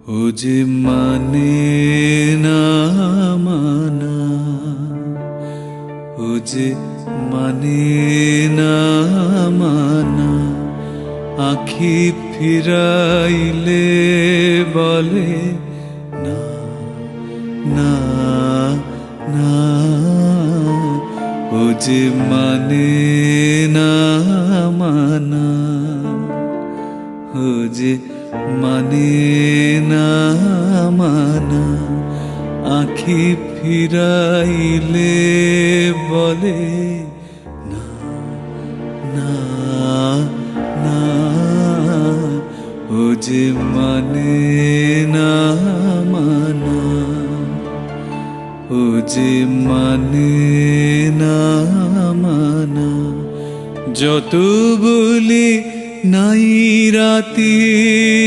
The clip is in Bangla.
ও যে মানে না মানা, ও যে মানে না মানা, আখি ফিরাইলে বলে না না না। ও যে মানে না মানা, ও যে মানে না মানা, আখি ফিরাইলে বলে না না না। ও যে মানে না মানা, ও যে মানে না মানা। যত বলি নাই রাতি